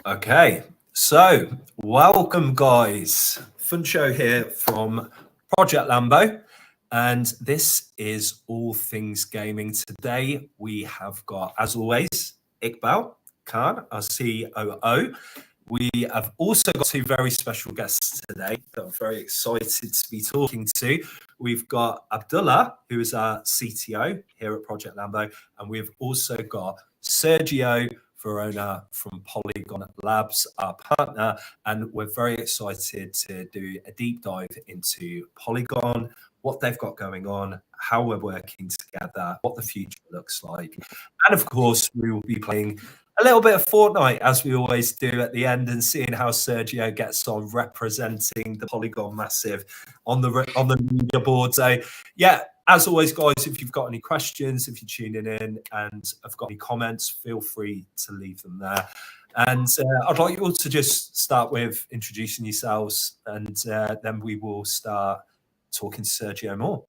Okay, so welcome guys. Fun show here from Project Lambo, and this is all things gaming. Today we have got, as always, Iqbal Khan, our COO. We have also got two very special guests today that I'm very excited to be talking to. We've got Abdullah, who is our CTO here at Project Lambo, and we've also got Sergio Verona from Polygon Labs, our partner, and we're very excited to do a deep dive into Polygon, what they've got going on, how we're working together, what the future looks like. And of course, we will be playing a little bit of Fortnite, as we always do at the end, and seeing how Sergio gets on representing the Polygon Massive on the media board. So yeah, as always, guys, if you've got any questions, if you're tuning in and have got any comments, feel free to leave them there. And I'd like you all to just start with introducing yourselves, and then we will start talking to Sergio more.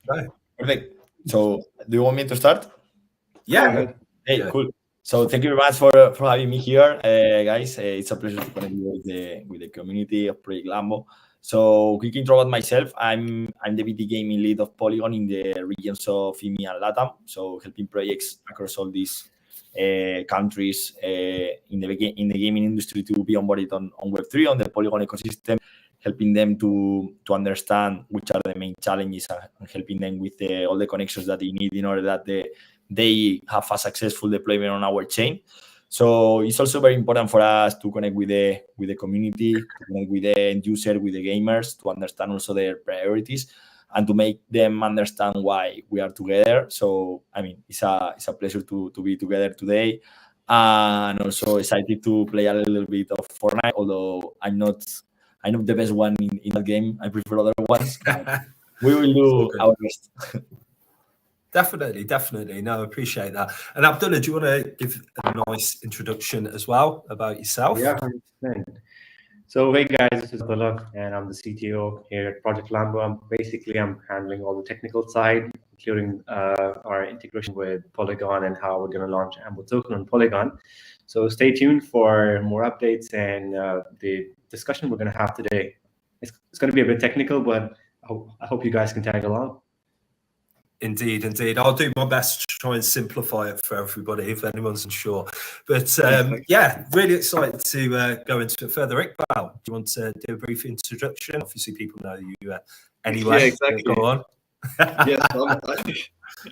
Right. Perfect. So, do you want me to start? Yeah. Hey, yeah. Cool. So, thank you very much for having me here, guys. It's a pleasure to connect with the community of Project Lambo. So, quick intro about myself. I'm the VP gaming lead of Polygon in the regions of EMEA and LATAM. So, helping projects across all these countries in the gaming industry to be onboarded on Web3 on the Polygon ecosystem, helping them to understand which are the main challenges and helping them with all the connections that they need in order that they have a successful deployment on our chain. So it's also very important for us to connect with the community, to connect with the end user, with the gamers, to understand also their priorities and to make them understand why we are together. So I mean, it's a pleasure to be together today, and also excited to play a little bit of Fortnite. Although I'm not the best one in that game. I prefer other ones. We will do our best. Definitely. No, I appreciate that. And Abdullah, do you want to give a nice introduction as well about yourself? Yeah, 100%. So, hey guys, this is Abdullah, and I'm the CTO here at Project Lambo. I'm handling all the technical side, including our integration with Polygon and how we're going to launch Ambo token on Polygon. So, stay tuned for more updates and the discussion we're going to have today. It's going to be a bit technical, but I hope you guys can tag along. Indeed. I'll do my best to try and simplify it for everybody if anyone's unsure. But yeah, really excited to go into it further. Iqbal, do you want to do a brief introduction? Obviously, people know you anyway. Yeah, exactly. Go on. Yeah,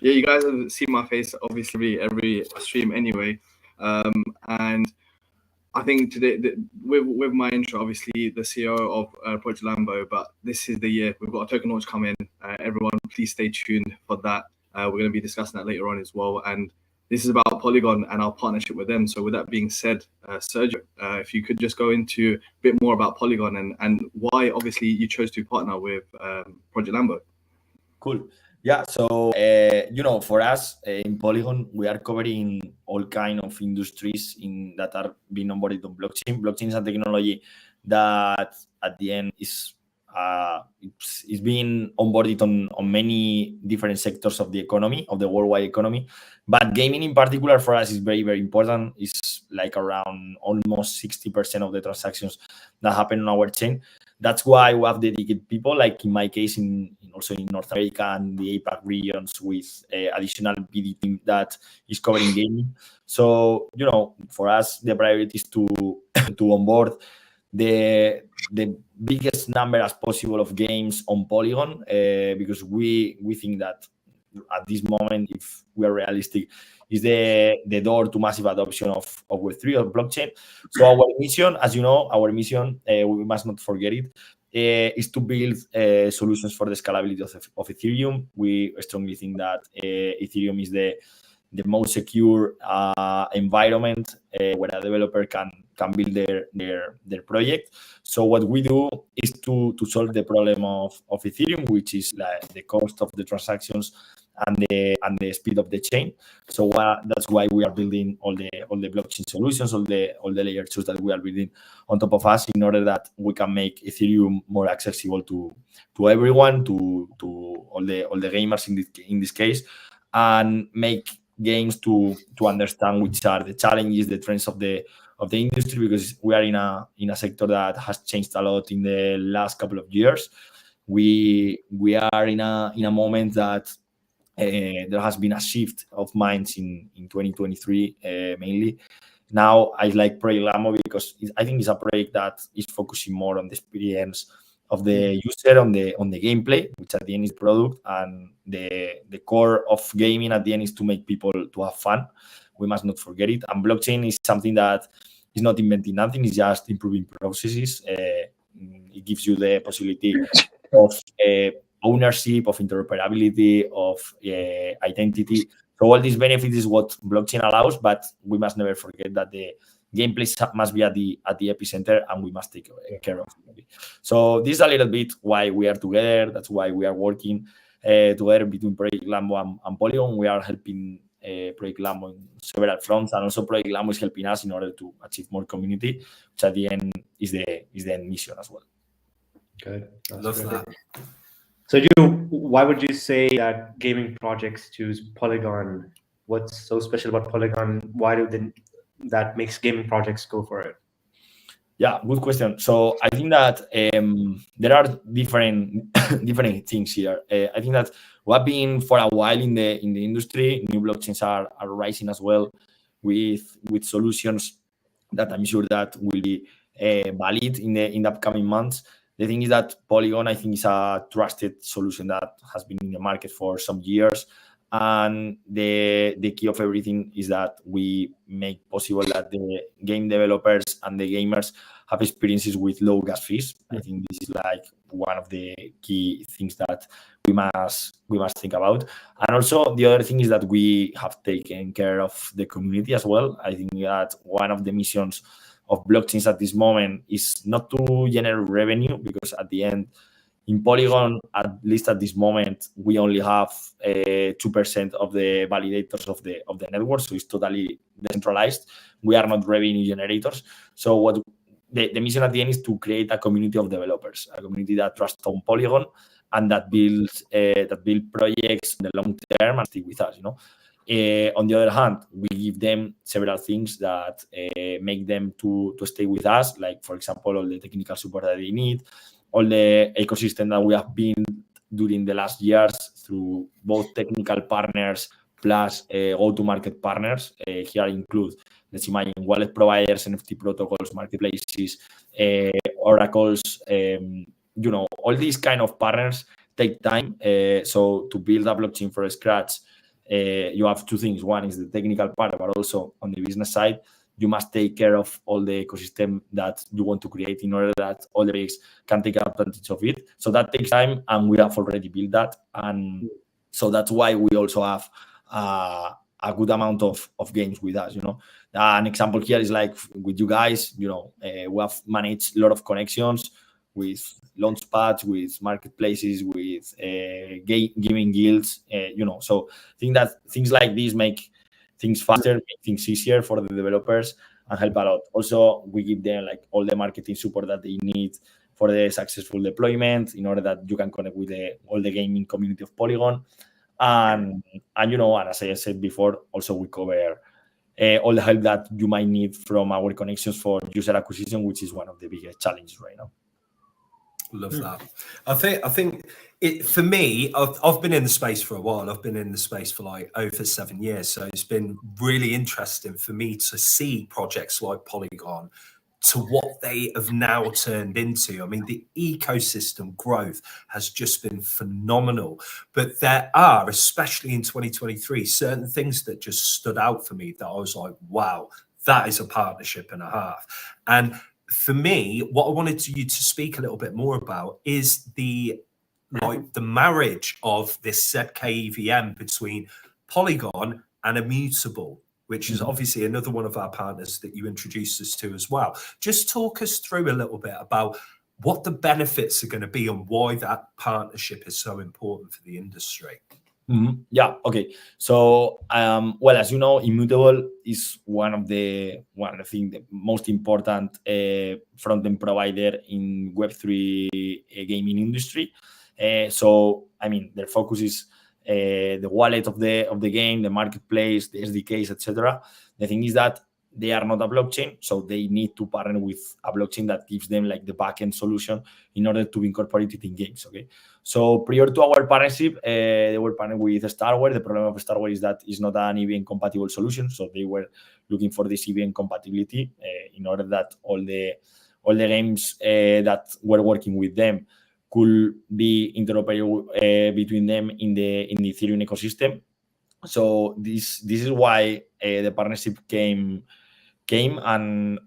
you guys have seen my face obviously every stream anyway. And I think today, with my intro, obviously the CEO of Project Lambo, but this is the year we've got a token launch coming. Everyone, please stay tuned for that. We're going to be discussing that later on as well. And this is about Polygon and our partnership with them. So with that being said, Sergio, if you could just go into a bit more about Polygon and why obviously you chose to partner with Project Lambo. Cool. Yeah, so, for us in Polygon, we are covering all kind of industries that are being onboarded on blockchain. Blockchain is a technology that at the end is being onboarded on many different sectors of the economy, of the worldwide economy. But gaming in particular for us is very, very important. It's like around almost 60% of the transactions that happen on our chain. That's why we have dedicated people, like in my case, also in North America and the APAC regions, with additional BD team that is covering gaming. So, for us, the priority is to onboard the biggest number as possible of games on Polygon, because we think that at this moment, if we are realistic, is the door to massive adoption of Web3 or blockchain. So our mission, as you know, we must not forget it, is to build solutions for the scalability of Ethereum. We strongly think that Ethereum is the most secure environment where a developer can build their project. So what we do is to solve the problem of Ethereum, which is like the cost of the transactions and the speed of the chain. So that's why we are building all the blockchain solutions, all the layer 2s that we are building on top of us, in order that we can make Ethereum more accessible to everyone, to all the gamers in this case, and make games to understand which are the challenges, the trends of the industry, because we are in a sector that has changed a lot in the last couple of years. We are in a moment that there has been a shift of minds in 2023 mainly. Now I like Project Lambo because I think it's a project that is focusing more on the experience of the user, on the gameplay, which at the end is product, and the core of gaming at the end is to make people to have fun. We must not forget it. And blockchain is something that is not inventing nothing; it's just improving processes. It gives you the possibility of ownership, of interoperability, of identity. So all these benefits is what blockchain allows, but we must never forget that the gameplay must be at the epicenter, and we must take care of it. So this is a little bit why we are together. That's why we are working together between Project Lambo and Polygon. We are helping Project Lambo in several fronts, and also Project Lambo is helping us in order to achieve more community, which at the end is the end mission as well. Good. Love that. So, why would you say that gaming projects choose Polygon? What's so special about Polygon? Why that makes gaming projects go for it? Yeah, good question. So I think that there are different different things here. I think that we have been for a while in the industry. New blockchains are rising as well, with solutions that I'm sure that will be valid in the upcoming months. The thing is that Polygon, I think, is a trusted solution that has been in the market for some years. And the key of everything is that we make possible that the game developers and the gamers have experiences with low gas fees. I think this is like one of the key things that we must think about. And also the other thing is that we have taken care of the community as well. I think that one of the missions of blockchains at this moment is not to generate revenue, because at the end, in Polygon, at least at this moment, we only have 2% of the validators of the network, so it's totally decentralized. We are not revenue generators. So what the mission at the end is to create a community of developers, a community that trusts on Polygon and that builds projects in the long term and stick with us. On the other hand, we give them several things that make them to stay with us, like, for example, all the technical support that they need, all the ecosystem that we have built during the last years through both technical partners plus go-to-market partners. Here include, let's imagine, wallet providers, NFT protocols, marketplaces, oracles, all these kind of partners take time. So to build a blockchain from scratch, you have two things. One is the technical part, but also on the business side, you must take care of all the ecosystem that you want to create in order that all the banks can take advantage of it. So that takes time, and we have already built that. And so that's why we also have a good amount of games with us. An example here is like with you guys, we have managed a lot of connections with launch pads, with marketplaces, with gaming guilds, So I think that things like this make things faster, make things easier for the developers, and help a lot. Also, we give them like all the marketing support that they need for the successful deployment, in order that you can connect with all the gaming community of Polygon. And as I said before, also we cover all the help that you might need from our connections for user acquisition, which is one of the biggest challenges right now. Love that. I think it, for me, I've been in the space for a while. I've been in the space for like over 7 years. So it's been really interesting for me to see projects like Polygon to what they have now turned into. I mean, the ecosystem growth has just been phenomenal. But there are, especially in 2023, certain things that just stood out for me that I was like, wow, that is a partnership and a half. And for me, what I wanted you to speak a little bit more about is the marriage of this ZK EVM between Polygon and Immutable, which is obviously another one of our partners that you introduced us to as well. Just talk us through a little bit about what the benefits are going to be and why that partnership is so important for the industry. Yeah. Okay. So, well, as you know, Immutable is one of the most important front-end provider in Web3 gaming industry. So, I mean, their focus is the wallet of the game, the marketplace, the SDKs, etc. The thing is that they are not a blockchain, so they need to partner with a blockchain that gives them like the backend solution in order to incorporate it in games. Okay, so prior to our partnership, they were partnering with Starware. The problem of Starware is that it's not an EVM compatible solution, so they were looking for this EVM compatibility in order that all the games that were working with them could be interoperable between them in the Ethereum ecosystem. So this is why the partnership came and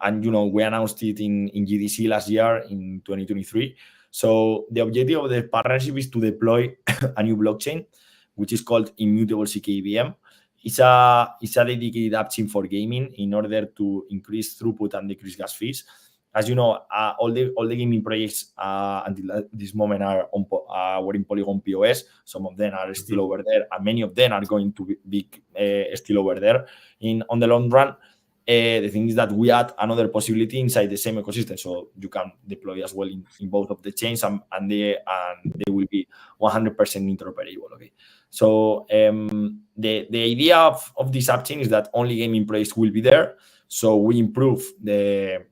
we announced it in GDC last year in 2023. So the objective of the partnership is to deploy a new blockchain, which is called Immutable CKEVM. It's a dedicated app chain for gaming in order to increase throughput and decrease gas fees. As you know, all the gaming projects until this moment were in Polygon POS. Some of them are still over there, and many of them are going to be still over there on the long run. The thing is that we add another possibility inside the same ecosystem, so you can deploy as well in both of the chains, and they will be 100% interoperable. Okay, so the idea of this app chain is that only gaming projects will be there. So we improve the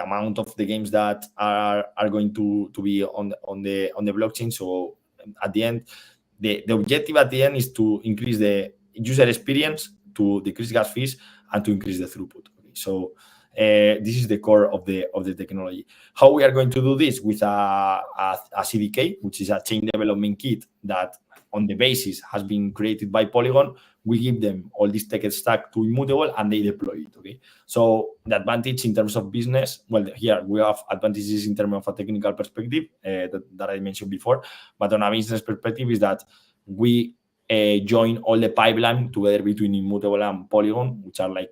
amount of the games that are going to be on the blockchain. So at the end, the objective at the end is to increase the user experience, to decrease gas fees, and to increase the throughput. Okay, so this is the core of the technology. How we are going to do this? With a CDK, which is a chain development kit that on the basis has been created by Polygon. We give them all this tech stack to Immutable and they deploy it. Okay, so the advantage in terms of business, well, here we have advantages in terms of a technical perspective that I mentioned before, but on a business perspective is that we join all the pipeline together between Immutable and Polygon, which are like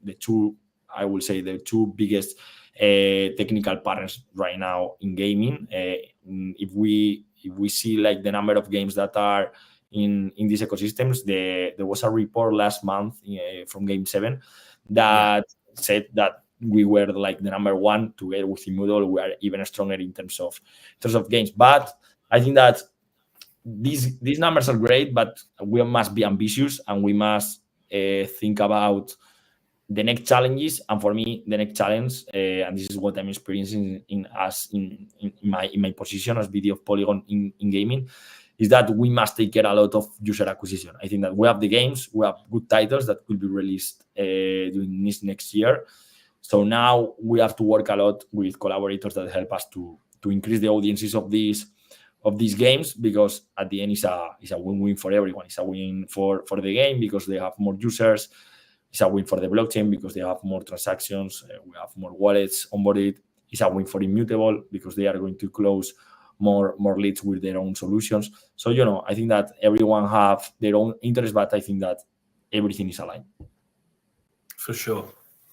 the two biggest technical partners right now in gaming. If we see like the number of games that are in these ecosystems, there was a report last month from Game 7 that said that we were like the number one. Together with Immutable, we are even stronger in terms of games. But I think that these numbers are great, but we must be ambitious and we must think about the next challenges. And for me, the next challenge, and this is what I'm experiencing in my position as VP of Polygon in gaming, is that we must take care a lot of user acquisition. I think that we have the games, we have good titles that will be released during this next year. So now we have to work a lot with collaborators that help us to increase the audiences of these games, because at the end it's a win-win for everyone. It's a win for the game because they have more users. It's a win for the blockchain because they have more transactions. We have more wallets onboarded. It's a win for Immutable because they are going to close more leads with their own solutions. So, I think that everyone have their own interest, but I think that everything is aligned. For sure.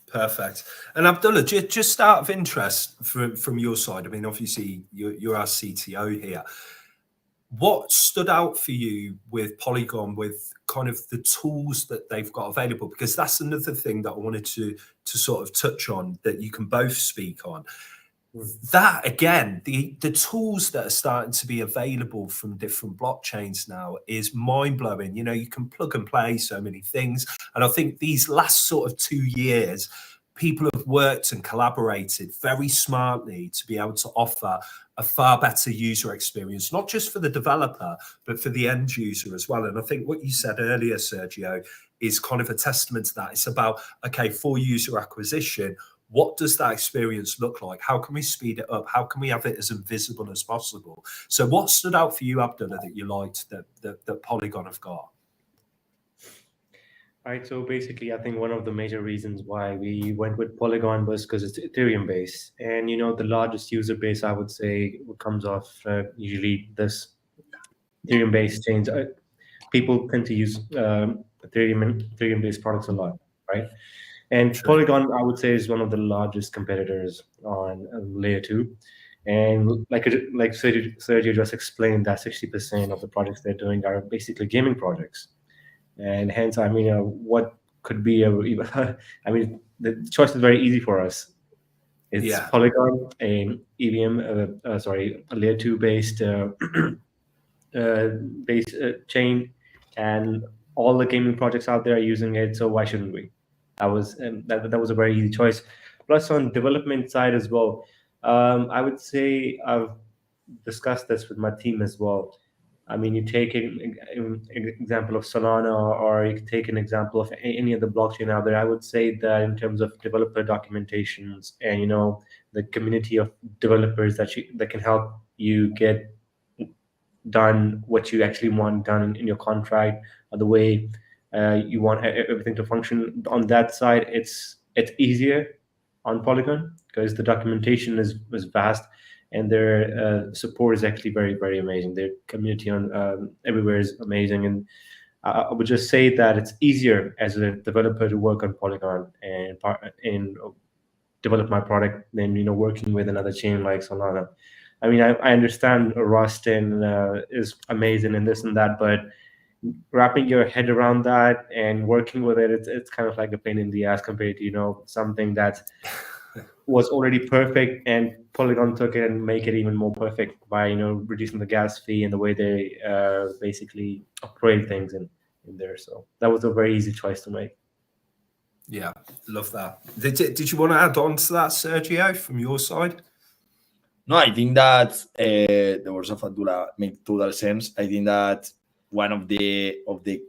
Perfect. And Abdullah, just out of interest from your side, I mean, obviously you're our CTO here. What stood out for you with Polygon, with kind of the tools that they've got available? Because that's another thing that I wanted to sort of touch on that you can both speak on. That again, the tools that are starting to be available from different blockchains now is mind-blowing. You can plug and play so many things. And I think these last sort of 2 years, people have worked and collaborated very smartly to be able to offer a far better user experience, not just for the developer, but for the end user as well. And I think what you said earlier, Sergio, is kind of a testament to that. It's about, okay, for user acquisition, what does that experience look like? How can we speed it up? How can we have it as invisible as possible? So what stood out for you, Abdullah, that you liked that Polygon have got? All right, so basically, I think one of the major reasons why we went with Polygon was because it's Ethereum based. And, the largest user base, I would say, comes off usually this Ethereum based chains. People tend to use Ethereum based products a lot, right? And Sure. Polygon, I would say, is one of the largest competitors on layer 2. And like Sergio just explained, that 60% of the projects they're doing are basically gaming projects. And hence, what could be the choice is very easy for us. It's Polygon, an EVM, a layer 2 based base chain, and all the gaming projects out there are using it. So why shouldn't we? That was a very easy choice. Plus, on development side as well, I would say I've discussed this with my team as well. I mean, you take an example of Solana, or you can take an example of any other blockchain out there. I would say that in terms of developer documentations and the community of developers that can help you get done what you actually want done in your contract, or the way you want everything to function. On that side, it's easier on Polygon because the documentation is vast, and their support is actually very, very amazing. Their community on everywhere is amazing, and I would just say that it's easier as a developer to work on Polygon and develop my product than working with another chain like Solana. I mean, I understand Rust and is amazing and this and that, but wrapping your head around that and working with it, it's kind of like a pain in the ass compared to something that was already perfect, and Polygon took it and make it even more perfect by reducing the gas fee and the way they basically operate things in there. So that was a very easy choice to make. Yeah, love that. Did you want to add on to that, Sergio, from your side? No, I think that the words of Abdullah make total sense. I think that one of the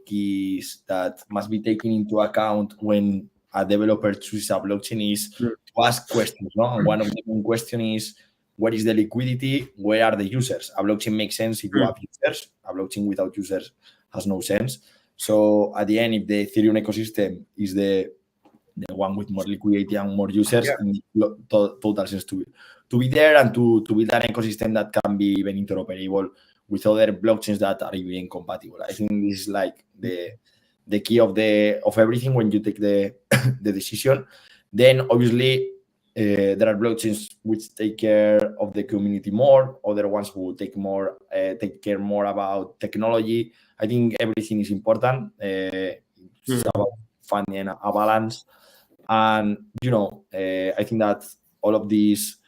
keys that must be taken into account when a developer chooses a blockchain is to ask questions. No? And one of the main questions is, what is the liquidity? Where are the users? A blockchain makes sense if you have users. A blockchain without users has no sense. So at the end, if the Ethereum ecosystem is the one with more liquidity and more users, it makes total sense to be there and to build an ecosystem that can be even interoperable with other blockchains that are even compatible. I think this is like the key of everything when you take the decision. Then obviously there are blockchains which take care of the community more, other ones who take care more about technology. I think everything is important. It's about finding a balance. And I think that all of these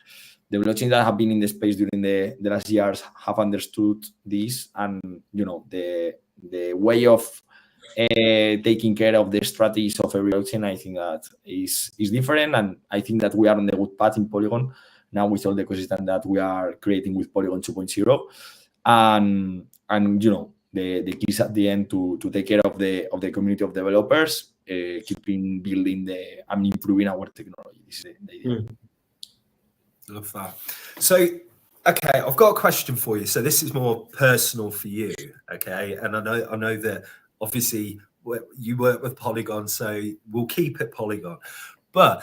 the blockchains that have been in the space during the last years have understood this, and the way of taking care of the strategies of every blockchain, I think that is different, and I think that we are on the good path in Polygon now with all the ecosystem that we are creating with Polygon 2.0, and the keys at the end to take care of the community of developers, keeping building and improving our technology. This is the idea. Love that. So, okay, I've got a question for you. So this is more personal for you, okay? And I know that obviously you work with Polygon, so we'll keep it Polygon. But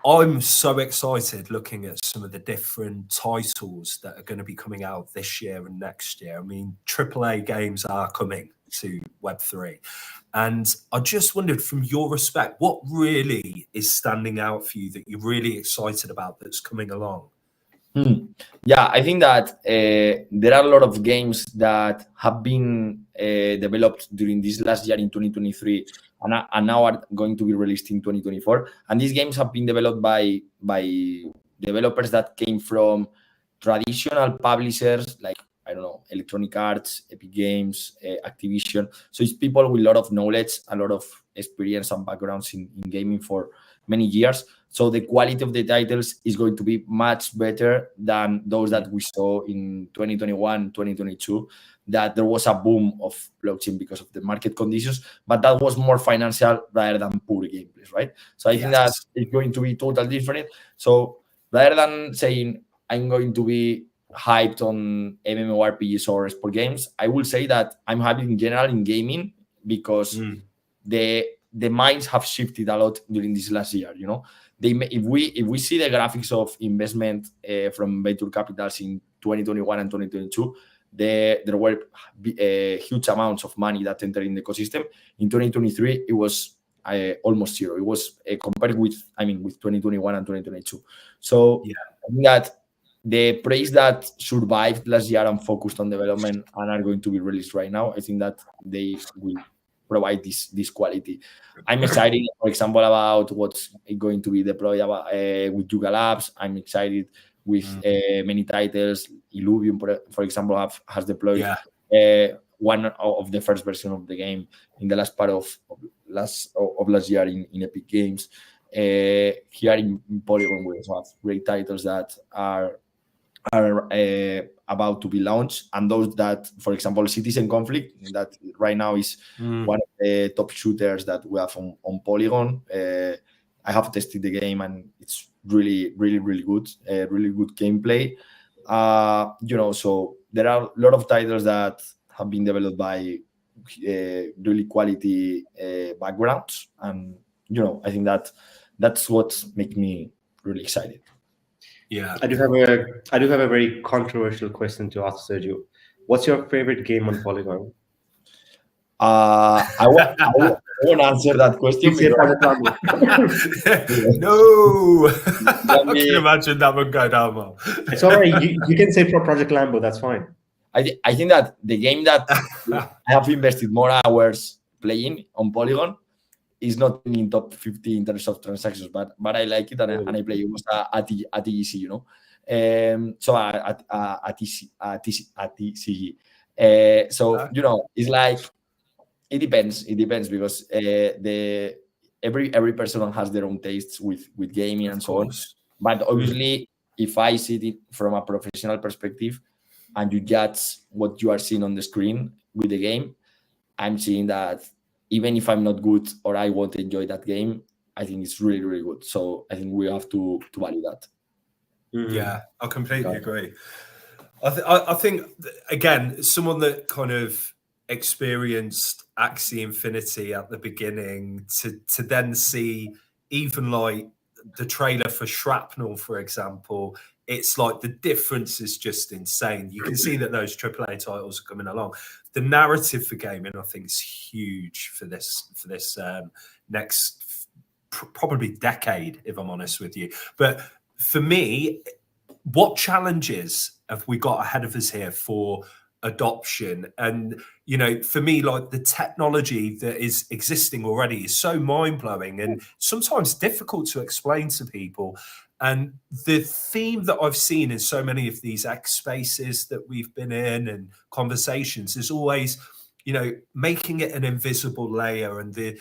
I'm so excited looking at some of the different titles that are going to be coming out this year and next year. I mean, AAA games are coming to Web3. And I just wondered, from your respect, what really is standing out for you that you're really excited about that's coming along? Yeah, I think that there are a lot of games that have been developed during this last year in 2023 and now are going to be released in 2024. And these games have been developed by developers that came from traditional publishers like, I don't know, Electronic Arts, Epic Games, Activision. So it's people with a lot of knowledge, a lot of experience and backgrounds in gaming for many years. So the quality of the titles is going to be much better than those that we saw in 2021, 2022, that there was a boom of blockchain because of the market conditions, but that was more financial rather than poor gameplays, right? So I think that it's going to be totally different. So rather than saying I'm going to be hyped on MMORPGs or sport games, I will say that I'm hyped in general in gaming because the minds have shifted a lot during this last year. If we see the graphics of investment from venture capitals in 2021 and 2022, there were huge amounts of money that entered in the ecosystem. In 2023, it was almost zero. It was compared with 2021 and 2022. So I think that the praise that survived last year and focused on development and are going to be released right now, I think that they will provide this quality. I'm excited, for example, about what's going to be deployed with Yuga Labs. I'm excited with many titles. Illuvium, for example, has deployed one of the first version of the game in the last part of last year in Epic Games. Here in Polygon, we also have great titles that are about to be launched, and those that, for example, Citizen Conflict, that right now is one of the top shooters that we have on Polygon. I have tested the game and it's really good, really good gameplay. So there are a lot of titles that have been developed by really quality backgrounds, and I think that's what makes me really excited. Yeah, I do have a very controversial question to ask Sergio. What's your favorite game on Polygon? I won't answer that question. No, I can imagine that would go down well. It's all right. You can say for Project Lambo. That's fine. I think that the game that I have invested more hours playing on Polygon is not in top 50 in terms of transactions, but I like it and I play it. Was at TGC, so at TCG. So it's like it depends because every person has their own tastes with gaming and so on. But obviously, if I see it from a professional perspective and you judge what you are seeing on the screen with the game, I'm seeing that even if I'm not good or I won't enjoy that game, I think it's really good. So I think we have to value that. Yeah, I completely agree. I think, again, someone that kind of experienced Axie Infinity at the beginning to then see even like the trailer for Shrapnel, for example, it's like the difference is just insane. You can see that those AAA titles are coming along. The narrative for gaming, I think, is huge for this next probably decade, if I'm honest with you. But for me, what challenges have we got ahead of us here for adoption? And for me, like, the technology that is existing already is so mind-blowing and sometimes difficult to explain to people. And the theme that I've seen in so many of these X spaces that we've been in and conversations is always, making it an invisible layer and the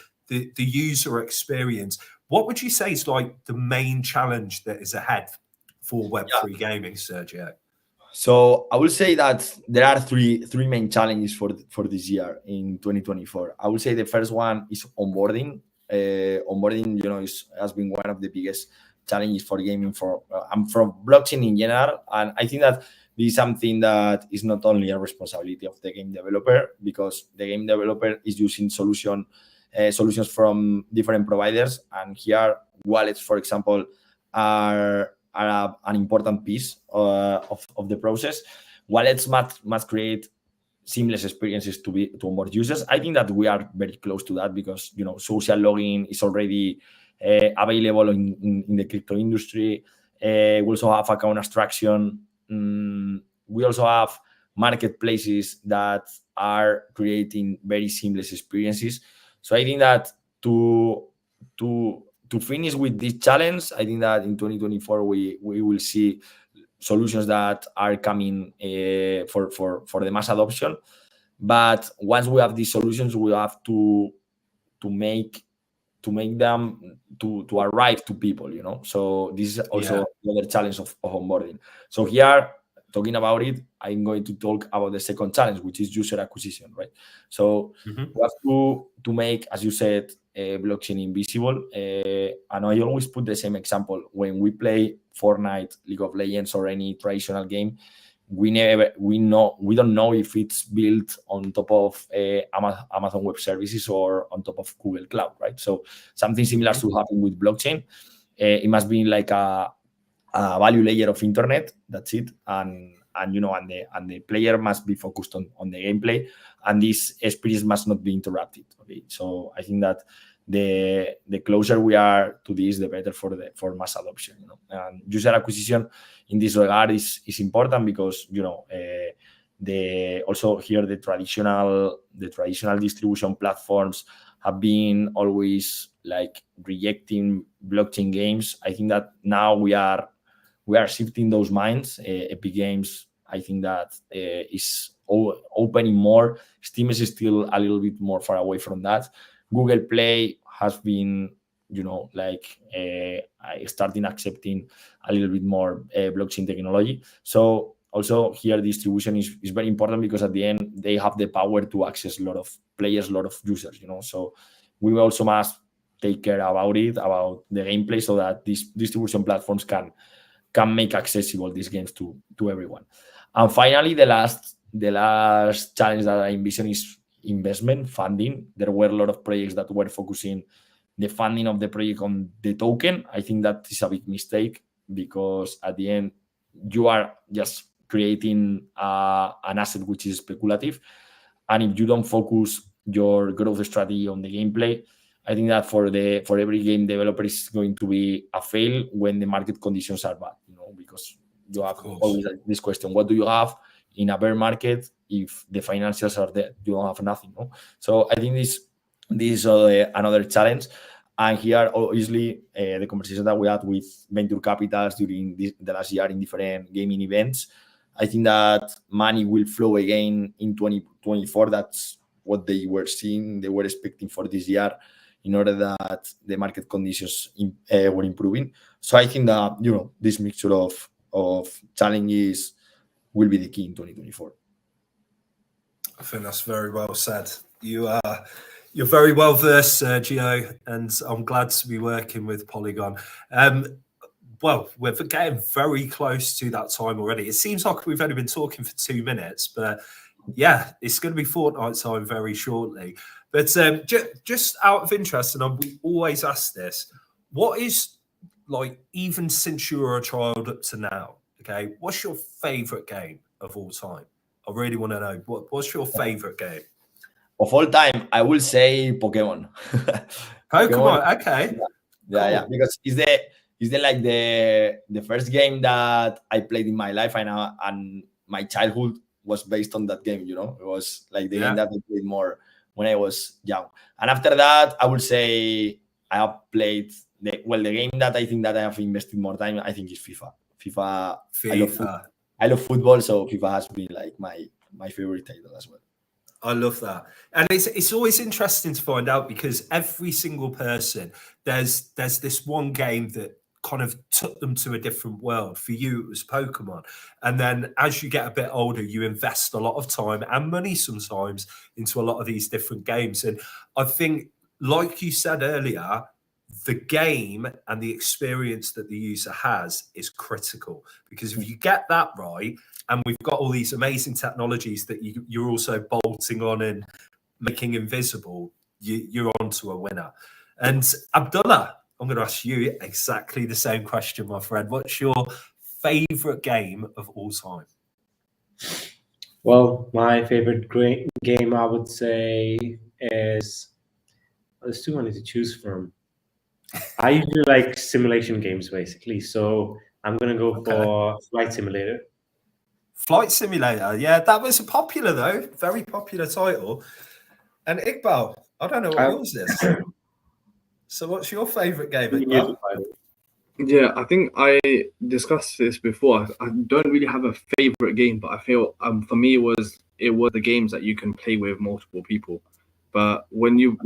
user experience. What would you say is like the main challenge that is ahead for Web3 gaming, Sergio? So I will say that there are three main challenges for this year in 2024. I will say the first one is onboarding. Onboarding, has been one of the biggest challenges for gaming from blockchain in general. And I think that this is something that is not only a responsibility of the game developer, because the game developer is using solutions from different providers. And here, wallets, for example, are an important piece of the process. Wallets must create seamless experiences to onboard users. I think that we are very close to that because social login is already available in the crypto industry. We also have account abstraction. We also have marketplaces that are creating very seamless experiences. So I think that to finish with this challenge, I think that in 2024 we will see solutions that are coming for the mass adoption. But once we have these solutions, we have to make them to arrive to people, So this is also another challenge of onboarding. So here, talking about it, I'm going to talk about the second challenge, which is user acquisition, right? So we have to make, as you said, blockchain invisible. And I always put the same example. When we play Fortnite, League of Legends, or any traditional game, we don't know if it's built on top of Amazon Web Services or on top of Google Cloud, right? So something similar to happen with blockchain. It must be like a value layer of internet. That's it, and the player must be focused on the gameplay, and this experience must not be interrupted. Okay, so I think that the closer we are to this, the better for mass adoption. And user acquisition in this regard is important because also here the traditional distribution platforms have been always like rejecting blockchain games. I think that now we are shifting those minds. Epic Games, I think that is opening more. Steam is still a little bit more far away from that. Google Play has been, starting accepting a little bit more blockchain technology. So also here distribution is very important, because at the end they have the power to access a lot of players, a lot of users, so we also must take care about the gameplay, so that these distribution platforms can make accessible these games to everyone. And finally, the last challenge that I envision is investment funding. There were a lot of projects that were focusing the funding of the project on the token. I think that is a big mistake, because at the end you are just creating an asset which is speculative, and if you don't focus your growth strategy on the gameplay, I think that for every game developer is going to be a fail when the market conditions are bad, because you have always this question: what do you have in a bear market if the financials are there? You don't have nothing, no? So I think this is another challenge. And here, obviously, the conversation that we had with venture capitals during the last year in different gaming events, I think that money will flow again in 2024. That's what they were seeing, they were expecting for this year, in order that the market conditions were improving. So I think that, this mixture of challenges will be the key in 2024. I think that's very well said. You're very well versed, Sergio, and I'm glad to be working with Polygon. Well, we're getting very close to that time already. It seems like we've only been talking for 2 minutes, but yeah, it's going to be fortnight time very shortly. But just out of interest, and we always ask this, what is, even since you were a child up to now, okay, what's your favorite game of all time? I really want to know, what's your favorite game? Of all time, I will say Pokemon. Pokemon, okay. Yeah, cool. Because it's the first game that I played in my life, and my childhood was based on that game, It was like the game that I played more when I was young. And after that, I would say I have played the game that I think that I have invested more time, I think, is FIFA. FIFA. I love football, so FIFA has been like my favorite title as well. I love that. And it's always interesting to find out, because every single person, there's this one game that kind of took them to a different world. For you, it was Pokemon. And then as you get a bit older, you invest a lot of time and money sometimes into a lot of these different games. And I think, like you said earlier, the game and the experience that the user has is critical, because if you get that right, and we've got all these amazing technologies that you're also bolting on and making invisible, you're onto a winner. And Abdullah, I'm going to ask you exactly the same question, my friend. What's your favorite game of all time? Well, my favorite game, I would say, is, there's too many to choose from. I usually like simulation games, basically. So I'm going to go for Flight Simulator. Flight Simulator, yeah, that was a popular, though, very popular title. And Iqbal, I don't know what yours is. So what's your favorite game, Iqbal? Yeah, I think I discussed this before. I don't really have a favorite game, but I feel for me it was the games that you can play with multiple people. But when you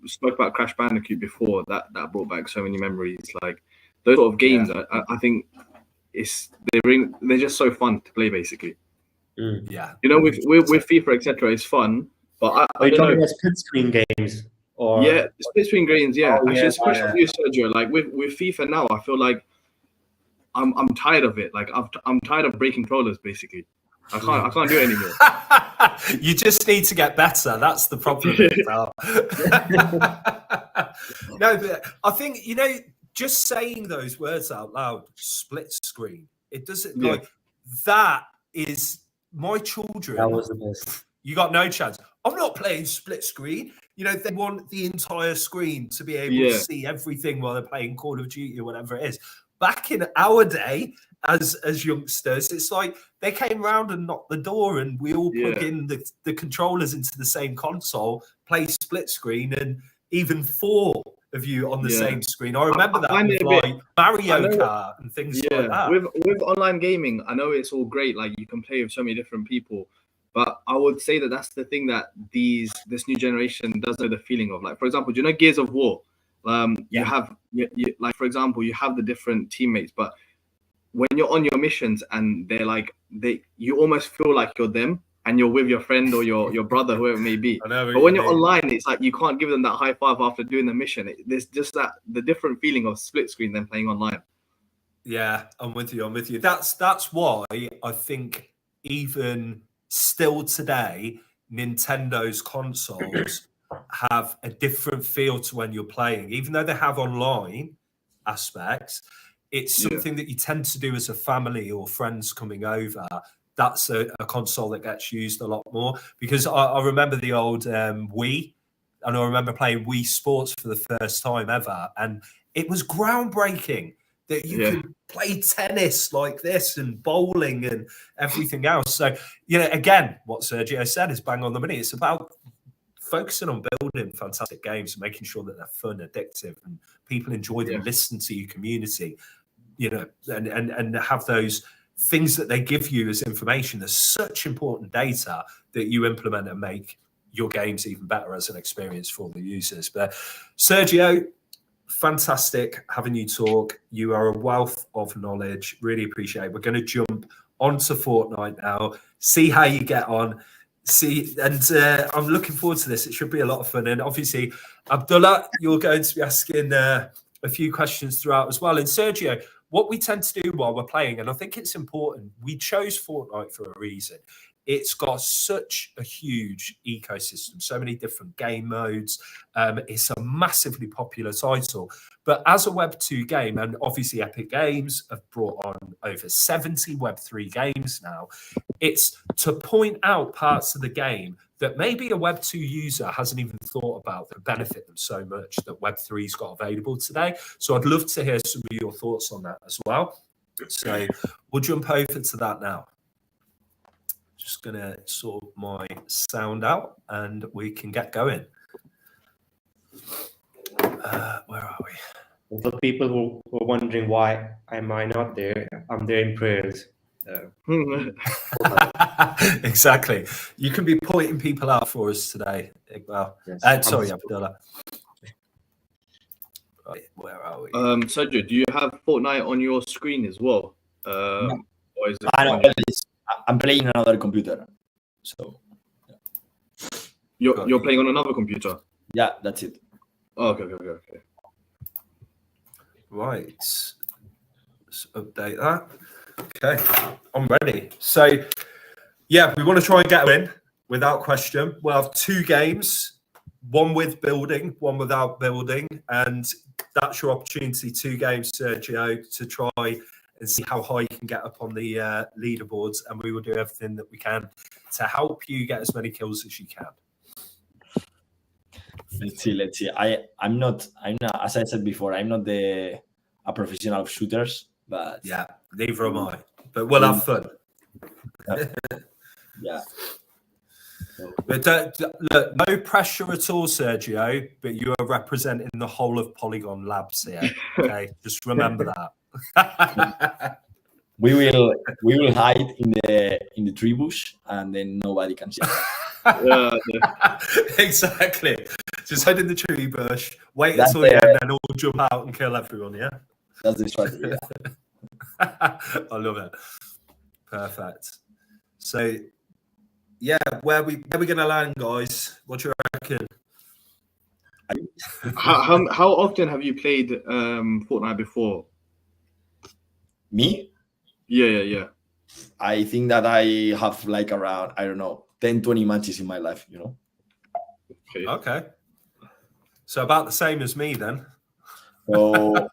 spoke about Crash Bandicoot before, that brought back so many memories. Like those sort of games, I think they're just so fun to play, basically. Yeah, with FIFA, etc., it's fun. But I don't know. About split screen games. Split screen games. Yeah, Oh, actually, yeah, especially for you, Sergio. Like with FIFA now, I feel like I'm tired of it. Like I'm tired of breaking controllers. Basically, I can't do it anymore. You just need to get better. That's the problem. No, but I think just saying those words out loud, split screen. It doesn't like that. Is my children? That was the best. You got no chance. I'm not playing split screen. They want the entire screen to be able to see everything while they're playing Call of Duty or whatever it is. Back in our day, as youngsters, it's like they came around and knocked the door, and we all plug in the controllers into the same console, play split screen, and even 4 of you on the same screen. I remember that with like Mario Kart and things like that. With online gaming, I know it's all great. Like you can play with so many different people. But I would say that that's the thing that this new generation does know the feeling of. Like, for example, do you know Gears of War? You have like, for example, you have the different teammates, but when you're on your missions and they're like you almost feel like you're them and you're with your friend or your brother, whoever it may be. But when you're online, it's like you can't give them that high five after doing the mission. There's just the different feeling of split screen than playing online. Yeah, I'm with you. That's why I think even still today, Nintendo's consoles have a different feel to when you're playing, even though they have online aspects. It's something that you tend to do as a family or friends coming over. That's a console that gets used a lot more, because I remember the old Wii, and I remember playing Wii Sports for the first time ever, and it was groundbreaking that you could play tennis like this and bowling and everything else. So, again, what Sergio said is bang on the money. It's about focusing on building fantastic games and making sure that they're fun, addictive, and people enjoy them, listen to your community, and have those things that they give you as information. There's such important data that you implement and make your games even better as an experience for the users. But Sergio, fantastic having you talk. You are a wealth of knowledge. Really appreciate it. We're going to jump onto Fortnite now, see how you get on. I'm looking forward to this. It should be a lot of fun. And obviously, Abdullah, you're going to be asking a few questions throughout as well. And Sergio, what we tend to do while we're playing, and I think it's important, we chose Fortnite for a reason. It's got such a huge ecosystem, so many different game modes. It's a massively popular title. But as a Web 2 game, and obviously Epic Games have brought on over 70 Web 3 games now, it's to point out parts of the game that maybe a Web 2 user hasn't even thought about that benefit them so much that Web 3's got available today. So I'd love to hear some of your thoughts on that as well. So we'll jump over to that now. Just going to sort my sound out and we can get going. Where are we? For people who are wondering why am I not there, I'm there in prayers. Exactly. You can be pointing people out for us today, Iqbal. Yes. Sorry, Abdullah. Right, where are we? Sergio, do you have Fortnite on your screen as well? No. Or is it I'm playing on another computer. So you're playing on another computer? Yeah, that's it. Oh, okay. Right. Let's update that. Okay, I'm ready. So, yeah, we want to try and get in without question. We'll have two games, one with building, one without building. And that's your opportunity, 2 games, Sergio, to try and see how high you can get up on the leaderboards. And we will do everything that we can to help you get as many kills as you can. Let's see. I'm not, as I said before, I'm not a professional of shooters, but yeah, neither am I. But we'll have fun. Yeah. But look, no pressure at all, Sergio. But you are representing the whole of Polygon Labs here. Okay, just remember that. We will hide in the tree bush, and then nobody can see us. Exactly. Just hide in the tree bush, wait until the end, then all jump out and kill everyone. Yeah. That's the strategy. I love it. Perfect. So, yeah, where we gonna land, guys? What do you reckon? How often have you played Fortnite before? Me? Yeah. I think that I have like around, I don't know, 10-20 matches in my life, you know. Okay. So about the same as me then. So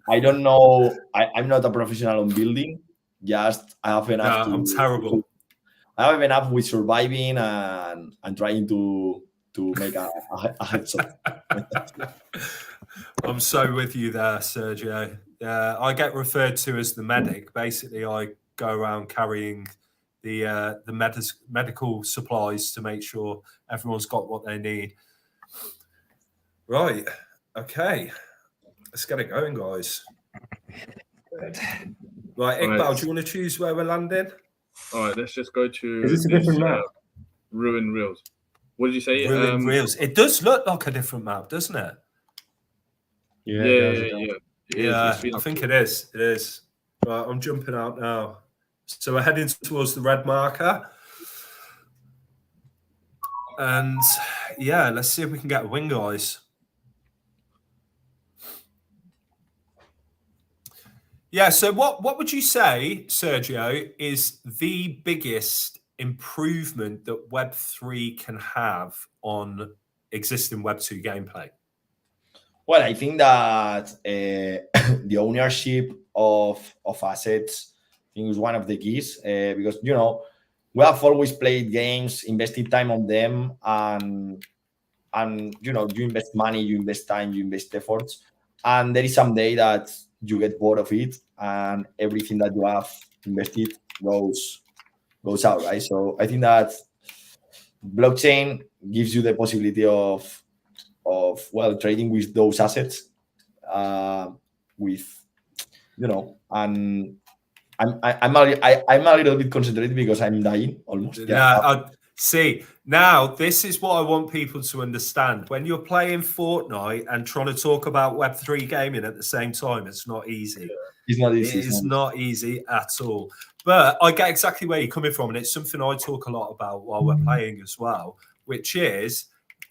I don't know. I'm not a professional on building. Just I have enough. I'm terrible. I have enough with surviving and trying to make a headshot. I'm so with you there, Sergio. I get referred to as the medic. Basically, I go around carrying the medical supplies to make sure everyone's got what they need. Right. Okay. Let's get it going, guys. Right, Iqbal, do you want to choose where we're landing? All right, let's just go to. Is this a different map? Ruin Reels. What did you say? Ruin Reels. It does look like a different map, doesn't it? Yeah, Yeah, it does. It is. Yeah, It's been I think it is. It is. Right, I'm jumping out now. So we're heading towards the red marker. And yeah, let's see if we can get a win, guys. Yeah, so what would you say, Sergio, is the biggest improvement that Web3 can have on existing Web2 gameplay? Well, I think that the ownership of assets, I think, is one of the keys because we have always played games, invested time on them, and you invest money, you invest time, you invest efforts, and there is some day that you get bored of it, and everything that you have invested goes out, right? So I think that blockchain gives you the possibility of trading with those assets, with and I'm a little bit concentrated because I'm dying almost. See, now this is what I want people to understand. When you're playing Fortnite and trying to talk about Web3 gaming at the same time, it's not easy. It's not easy. It's not easy at all. But I get exactly where you're coming from, and it's something I talk a lot about while we're playing as well, which is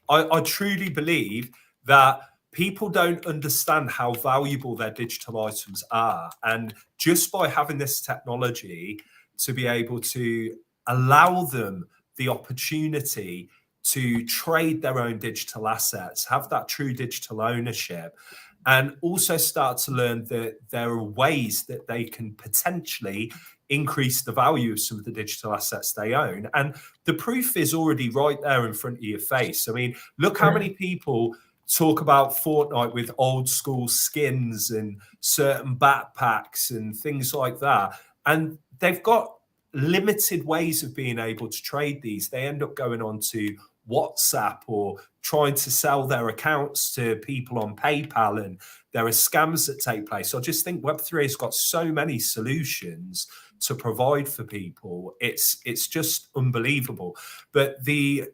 I truly believe that people don't understand how valuable their digital items are. And just by having this technology to be able to allow them the opportunity to trade their own digital assets, have that true digital ownership, and also start to learn that there are ways that they can potentially increase the value of some of the digital assets they own. And the proof is already right there in front of your face. I mean, look how many people talk about Fortnite with old school skins and certain backpacks and things like that. And they've got limited ways of being able to trade these. They end up going on to WhatsApp or trying to sell their accounts to people on PayPal, and there are scams that take place. So I just think Web3 has got so many solutions to provide for people. It's just unbelievable. But the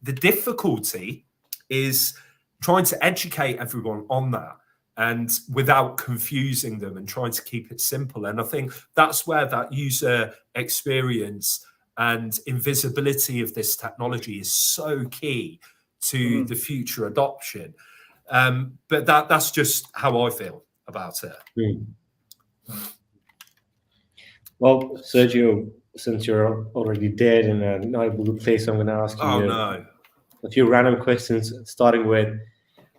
difficulty is trying to educate everyone on that, and without confusing them, and trying to keep it simple. And I think that's where that user experience and invisibility of this technology is so key to the future adoption. But that's just how I feel about it. Well, Sergio, since you're already dead and not able to play, so I'm going to ask you a few random questions, starting with,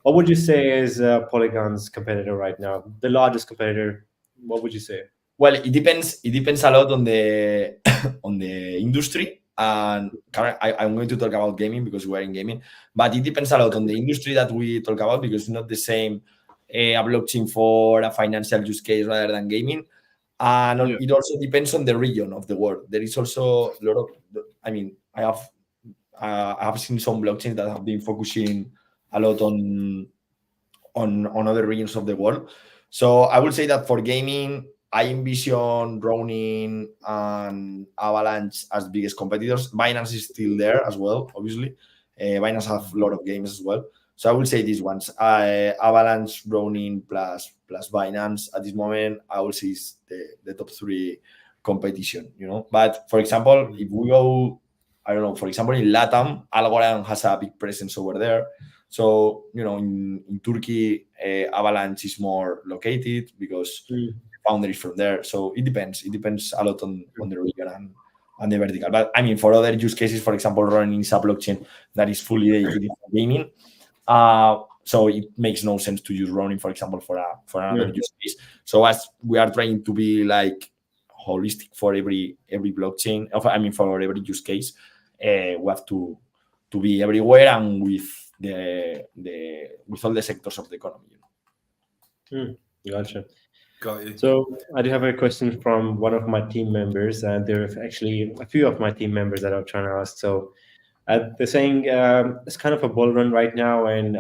what would you say is Polygon's competitor right now? The largest competitor, what would you say? Well, it depends. It depends a lot on the on the industry. And I'm going to talk about gaming because we're in gaming, but it depends a lot on the industry that we talk about, because it's not the same a blockchain for a financial use case rather than gaming. And it also depends on the region of the world. There is also a lot of, I mean, I have seen some blockchains that have been focusing a lot on other regions of the world. So I would say that for gaming, I envision Ronin and Avalanche as biggest competitors. Binance is still there as well, obviously. Binance have a lot of games as well. So I would say these ones: Avalanche, Ronin, plus Binance. At this moment, I would say is the top three competition. But for example, if we go, I don't know, for example, in LATAM, Algorand has a big presence over there. So in Turkey, Avalanche is more located because founder is from there. So it depends. It depends a lot on the region and the vertical. But I mean, for other use cases, for example, running a blockchain that is fully dedicated to gaming, so it makes no sense to use Ronin, for example, for another use case. So as we are trying to be like holistic for every blockchain, I mean, for every use case, we have to be everywhere and with all the sectors of the economy. Gotcha. Got you. So I do have a question from one of my team members, and there are actually a few of my team members that I'm trying to ask. So they're saying it's kind of a bull run right now, and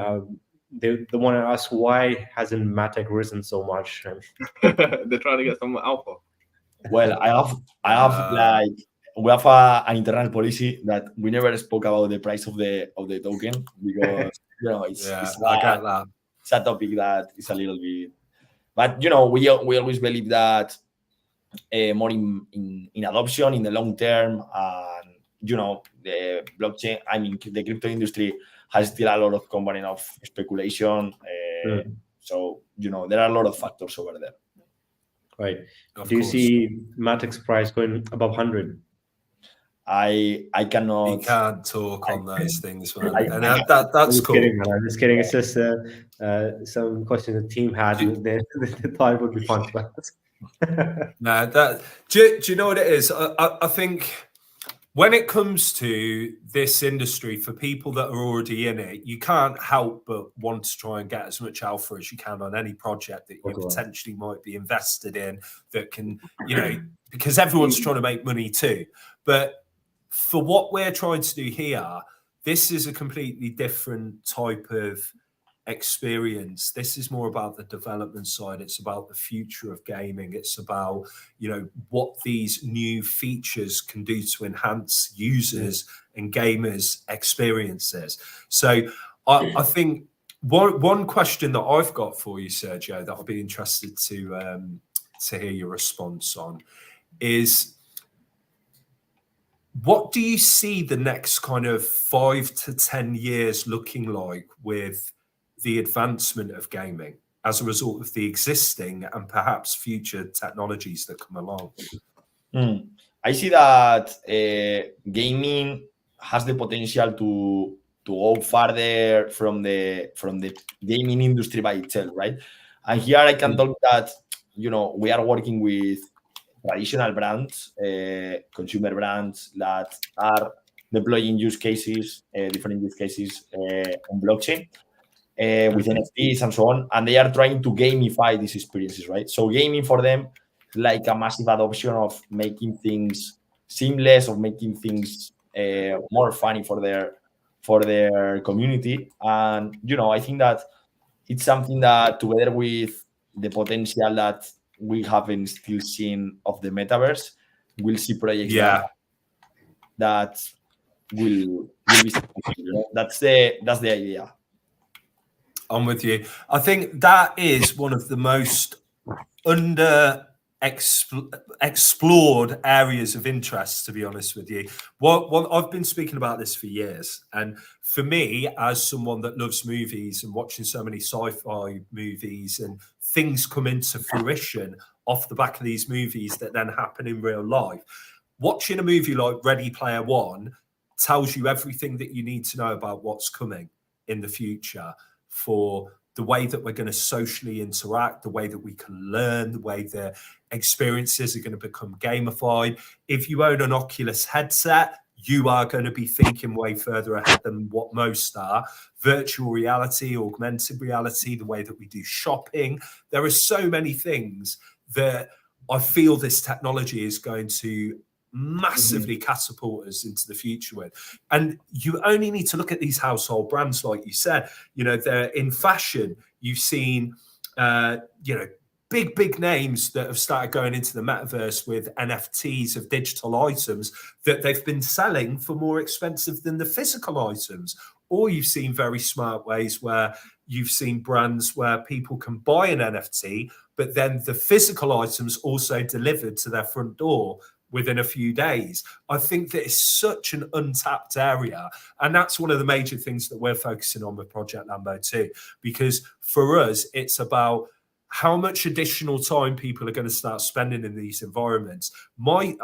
they want to ask, why hasn't Matic risen so much? They're trying to get some alpha. Well, I have like we have an internal policy that we never spoke about the price of the token because it's I get that. It's a topic that is a little bit, but we always believe that more in adoption in the long term, and the blockchain, I mean the crypto industry has still a lot of component of speculation, so there are a lot of factors over there. Right. Of Do you course. see Matic's price going above 100? I cannot. You can't talk on those things, man. And I'm that's just cool. kidding, man. I'm just kidding. It's just some questions the team had. They thought it would be fun to ask. No, do you know what it is? I think when it comes to this industry, for people that are already in it, you can't help but want to try and get as much alpha as you can on any project that you potentially might be invested in that can, because everyone's trying to make money too. But for what we're trying to do here, this is a completely different type of experience. This is more about the development side. It's about the future of gaming. It's about what these new features can do to enhance users and gamers' experiences. So I think one question that I've got for you, Sergio, that I'll be interested to hear your response on is, what do you see the next kind of 5 to 10 years looking like with the advancement of gaming as a result of the existing and perhaps future technologies that come along? I see that gaming has the potential to go farther from the gaming industry by itself, right? And here I can talk that we are working with traditional brands, consumer brands that are deploying use cases, different use cases on blockchain with NFTs and so on, and they are trying to gamify these experiences, right? So gaming for them is like a massive adoption of making things seamless, of making things more funny for their community. And I think that it's something that, together with the potential that we haven't still seen of the metaverse, we'll see projects that will be successful. That's the idea. I'm with you. I think that is one of the most explored areas of interest, to be honest with you. Well, I've been speaking about this for years, and for me, as someone that loves movies and watching so many sci-fi movies and things come into fruition off the back of these movies that then happen in real life, watching a movie like Ready Player One tells you everything that you need to know about what's coming in the future, for the way that we're going to socially interact, the way that we can learn, the way the experiences are going to become gamified. If you own an Oculus headset, you are going to be thinking way further ahead than what most are. Virtual reality, augmented reality, the way that we do shopping. There are so many things that I feel this technology is going to massively catapult us into the future with. And you only need to look at these household brands, like you said. They're in fashion. You've seen big names that have started going into the metaverse with NFTs of digital items that they've been selling for more expensive than the physical items. Or you've seen very smart ways where you've seen brands where people can buy an NFT, but then the physical items also delivered to their front door within a few days. I think that is such an untapped area. And that's one of the major things that we're focusing on with Project Lambo too, because for us, it's about how much additional time people are going to start spending in these environments. I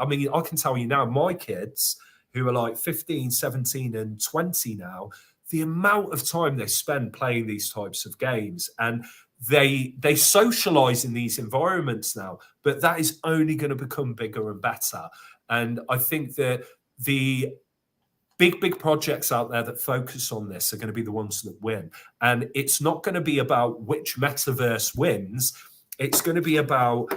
can tell you now, my kids who are like 15, 17 and 20 now, the amount of time they spend playing these types of games, and they socialize in these environments now, but that is only going to become bigger and better. And I think that the big projects out there that focus on this are going to be the ones that win. And it's not going to be about which metaverse wins. It's going to be about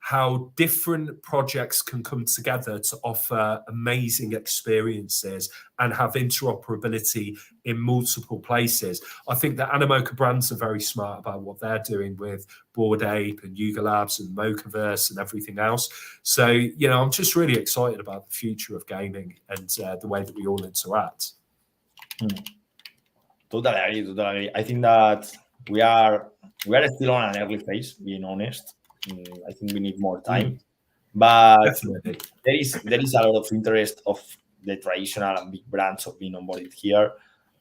how different projects can come together to offer amazing experiences and have interoperability in multiple places. I think the Animoca brands are very smart about what they're doing with Bored Ape and Yuga Labs and Mochaverse and everything else. So, you know, I'm just really excited about the future of gaming and the way that we all interact. Totally agree. Totally agree. I think that we are still on an early phase, being honest. I think we need more time, but Definitely. there is a lot of interest of the traditional and big brands of being onboarded here,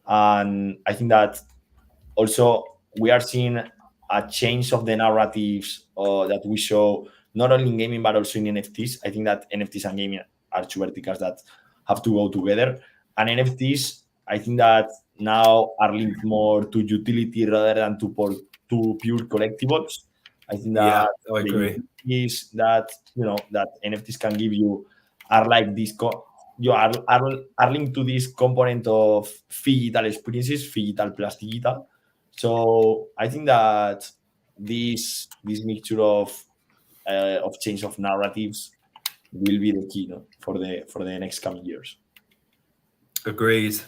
and I think that also we are seeing a change of the narratives that we show not only in gaming but also in NFTs. I think that NFTs and gaming are two verticals that have to go together, and NFTs I think that now are linked more to utility rather than to pure collectibles. I think that I agree. the utilities that that NFTs can give you are like this. You are linked to this component of phygital experiences, phygital plus digital. So I think that this mixture of change of narratives will be the key for the next coming years. Agreed.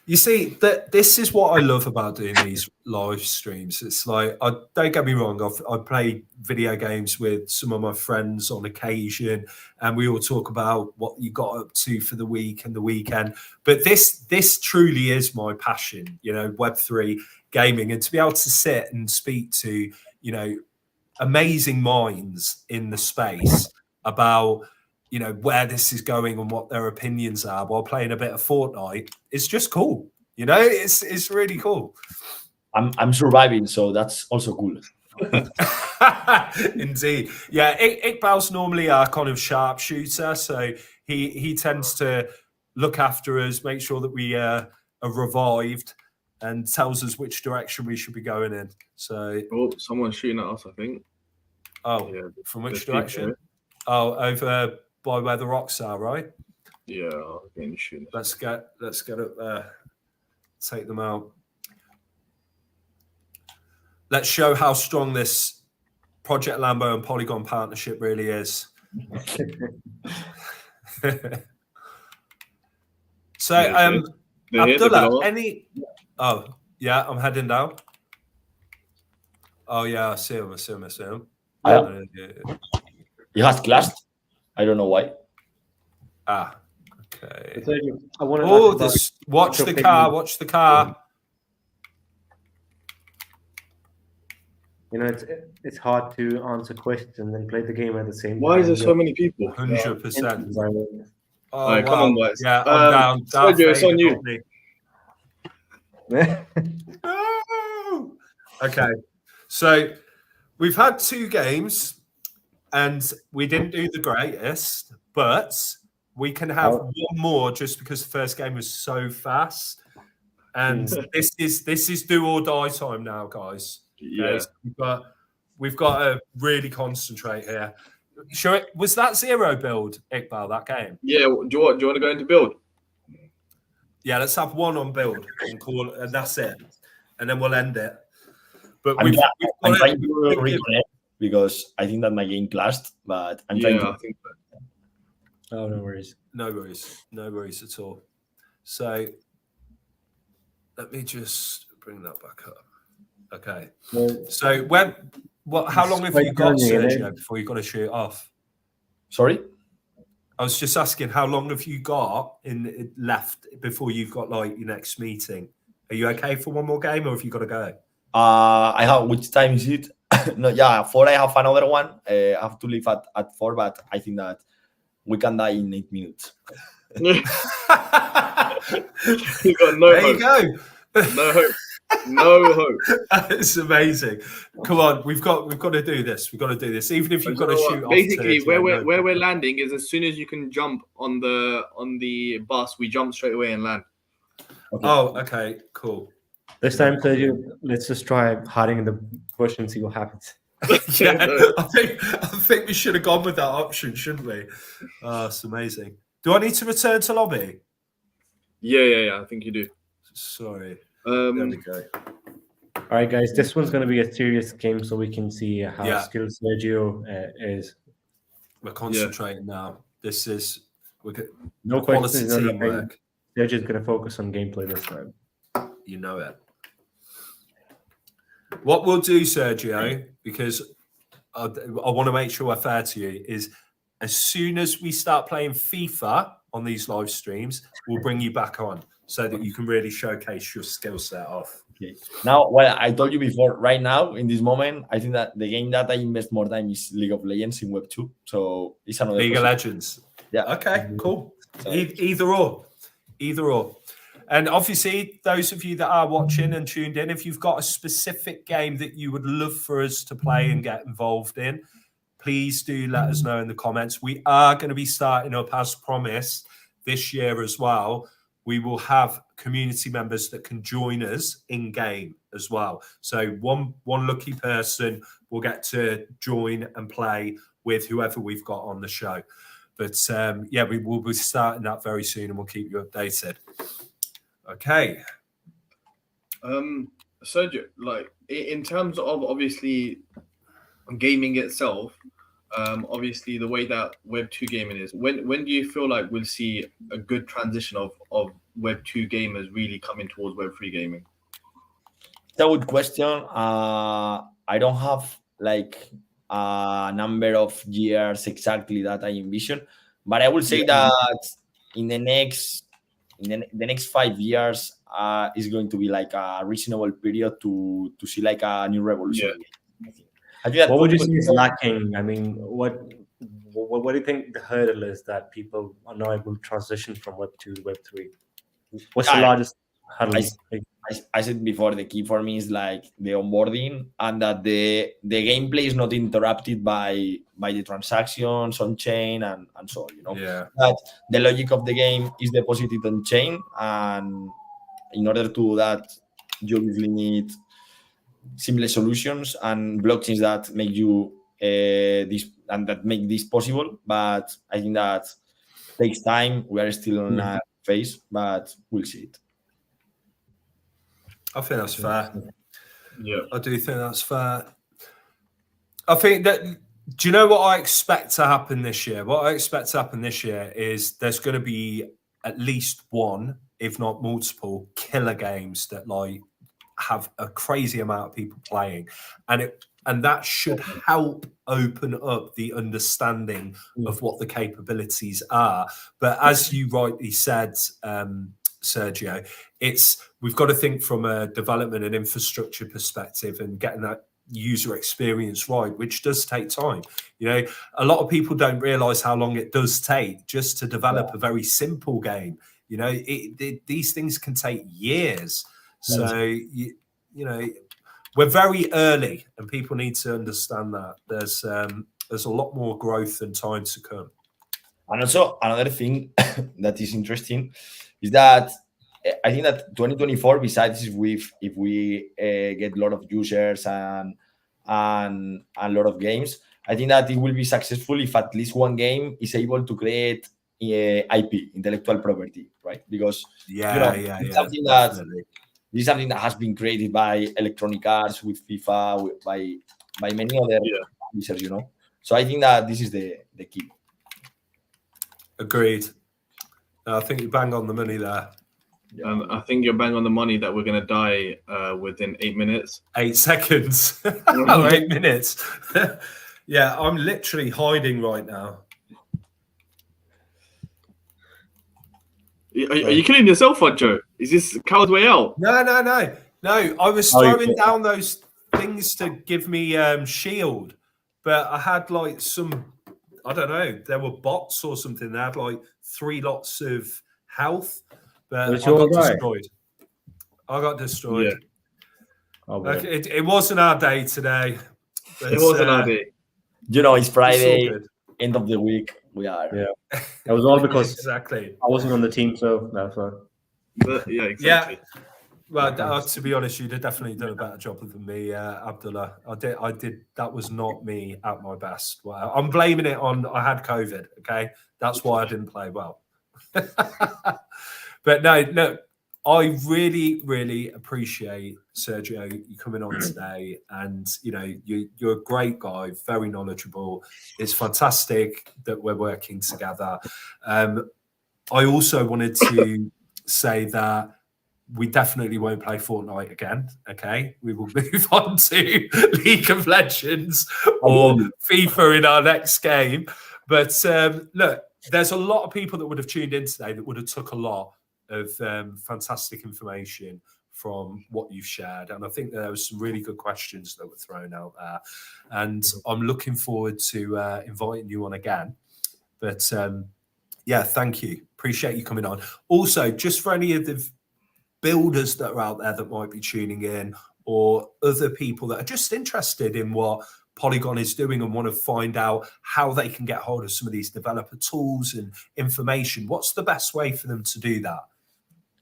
You see, that this is what I love about doing these live streams. It's like, don't get me wrong, I play video games with some of my friends on occasion, and we all talk about what you got up to for the week and the weekend. But this truly is my passion, you know, Web3 gaming, and to be able to sit and speak to, you know, amazing minds in the space about, you know, where this is going and what their opinions are while playing a bit of Fortnite. It's just cool. You know, it's really cool. I'm surviving, so that's also cool. Indeed. Yeah, Iqbal's normally our kind of sharpshooter, so he tends to look after us, make sure that we are revived, and tells us which direction we should be going in. So, someone's shooting at us, I think. Oh, yeah, from which direction? Oh, over by where the rocks are, right? Yeah, getting shooting. Let's get up there. Take them out. Let's show how strong this Project Lambo and Polygon partnership really is. So, Abdullah, any? Oh, yeah, I'm heading down. Oh yeah, I see him. He has clashed. I don't know why. Ah, okay. I want to watch the car. Watch the car. You know, it's hard to answer questions and play the game at the same time. Why is there so many people? 100%. Oh, right, come on, guys. Yeah, I'm down. Sergio, it's on you. Okay, so we've had 2 games and we didn't do the greatest, but we can have one more just because the first game was so fast. And this is do or die time now, guys. Okay? Yeah. We've got to really concentrate here. Was that 0 build, Iqbal, that game? Yeah. Do you want to go into build? Yeah, let's have 1 on build and call it, and that's it. And then we'll end it. But I'm trying to reconnect because I think that my game clashed, but I'm trying to. I think so. Oh, no worries. No worries at all. So let me just bring that back up. Okay. So how long have you got, Sergio, before you've got to shoot off? Sorry? I was just asking, how long have you got left before you've got like your next meeting? Are you okay for one more game, or have you got to go? I have. Which time is it? No, yeah, 4. I have another one. I have to leave at 4, but I think that we can die in 8 minutes. You got no there hope. You go. No hope. No hope. It's amazing. Come on, we've got to do this. We've got to do this, even if you've got to shoot off. Basically, where we're landing is as soon as you can jump on the bus, we jump straight away and land. Okay. Oh, okay, cool. This time, Sergio, let's just try hiding in the bush and see what happens. Yeah, I think we should have gone with that option, shouldn't we? Oh, it's amazing. Do I need to return to lobby? Yeah. I think you do. Sorry. There we go. All right, guys, this one's going to be a serious game, so we can see how Yeah. skilled Sergio is. We're concentrating now. This is No quality questions. No, teamwork. Sergio's going to focus on gameplay this time. You know it. What we'll do, Sergio, because I want to make sure we're fair to you, is as soon as we start playing FIFA on these live streams, we'll bring you back on so that you can really showcase your skill set off. Okay. Now, well, I told you before, right now, in this moment, I think that the game that I invest more time is League of Legends in Web 2. So it's another League of Legends. Yeah. Okay, cool. So, Either or. And obviously, those of you that are watching and tuned in, if you've got a specific game that you would love for us to play and get involved in, please do let us know in the comments. We are going to be starting up, as promised, this year as well. We will have community members that can join us in game as well. So one lucky person will get to join and play with whoever we've got on the show. But yeah, we will be starting that very soon, and we'll keep you updated. Okay. Sergio, like in terms of obviously gaming itself, obviously the way that Web 2 gaming is, when do you feel like we'll see a good transition of Web 2 gamers really coming towards Web 3 gaming? It's a good question. I don't have like a number of years exactly that I envision, but I will say that in the next 5 years is going to be like a reasonable period to see like a new revolution. Yeah. I think that What would you say is lacking? I mean, what do you think the hurdle is that people are not able to transition from Web 2 to Web 3? What's the largest hurdle? I said before, the key for me is like the onboarding, and that the gameplay is not interrupted by the transactions on chain and so on, you know. Yeah. But the logic of the game is deposited on chain, and in order to do that, you obviously need seamless solutions and blockchains that make you this and that make this possible. But I think that takes time. We are still in a phase, but we'll see it. I think that's fair. Yeah. I do think that's fair. I think that, do you know what I expect to happen this year? What I expect to happen this year is there's going to be at least one, if not multiple, killer games that like have a crazy amount of people playing, and that should help open up the understanding of what the capabilities are. But as you rightly said, Sergio, we've got to think from a development and infrastructure perspective and getting that user experience right, which does take time. You know, a lot of people don't realize how long it does take just to develop a very simple game. You know, these things can take years. So, you know, we're very early, and people need to understand that there's a lot more growth and time to come. And also another thing that is interesting is that I think that 2024, besides if we get a lot of users and a lot of games, I think that it will be successful if at least one game is able to create IP, intellectual property, right? Because this is something that has been created by Electronic Arts with FIFA, by many other users, you know. So I think that this is the key. Agreed. I think you bang on the money there. I think you're bang on the money that we're going to die within 8 minutes. 8 seconds. 8 minutes. Yeah, I'm literally hiding right now. Are you killing yourself, Joe? Is this coward's way out? No. I was throwing down those things to give me shield, but I had like some, I don't know, there were bots or something. They had like 3 lots of health, but I got destroyed. Yeah. It wasn't our day today. But, it wasn't our day. You know, it's Friday, end of the week. We are. Yeah. That was all because exactly. I wasn't on the team, so that's why. Yeah, exactly. Yeah. Well, to be honest, you'd have definitely done a better job than me, Abdullah. I did. That was not me at my best. Well, I'm blaming it on I had COVID. Okay, that's why I didn't play well. But no. I really, really appreciate, Sergio, you coming on today. And, you know, you're a great guy, very knowledgeable. It's fantastic that we're working together. I also wanted to say that we definitely won't play Fortnite again, okay? We will move on to League of Legends or FIFA in our next game. But look, there's a lot of people that would have tuned in today that would have took a lot of fantastic information from what you've shared. And I think there was some really good questions that were thrown out there. And I'm looking forward to inviting you on again. But yeah, thank you. Appreciate you coming on. Also, just for any of the builders that are out there that might be tuning in, or other people that are just interested in what Polygon is doing and want to find out how they can get hold of some of these developer tools and information, what's the best way for them to do that?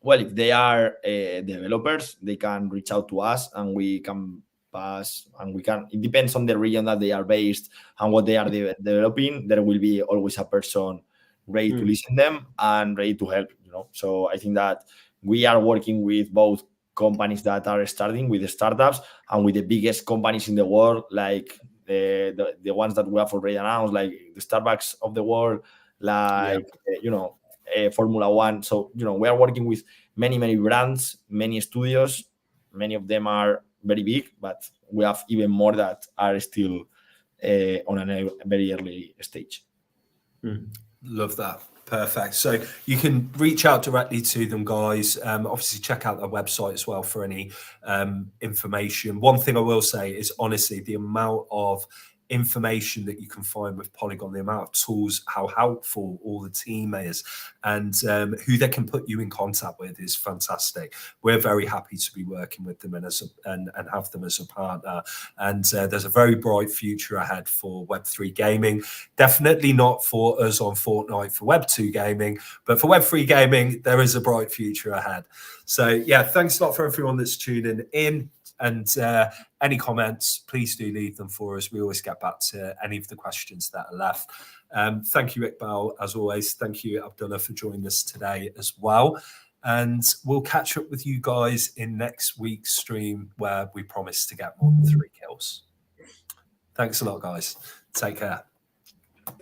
Well, if they are developers, they can reach out to us and we can pass, and we can, it depends on the region that they are based and what they are developing. There will be always a person ready to listen to them and ready to help, you know. So I think that we are working with both companies that are starting, with the startups, and with the biggest companies in the world, like the ones that we have already announced, like the Starbucks of the world, like you know, Formula One. So, you know, we are working with many brands, many studios. Many of them are very big, but we have even more that are still on a very early stage. Love that. Perfect. So you can reach out directly to them, guys. Obviously, check out their website as well for any information. One thing I will say is, honestly, the amount of information that you can find with Polygon, the amount of tools, how helpful all the team is, and who they can put you in contact with is fantastic. We're very happy to be working with them and have them as a partner. And there's a very bright future ahead for Web3 gaming. Definitely not for us on Fortnite for Web2 gaming, but for Web3 gaming, there is a bright future ahead. So yeah, thanks a lot for everyone that's tuning in. And any comments, please do leave them for us. We always get back to any of the questions that are left. Thank you, Iqbal, as always. Thank you, Abdullah, for joining us today as well. And we'll catch up with you guys in next week's stream, where we promise to get more than 3 kills. Thanks a lot, guys. Take care.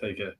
Take care.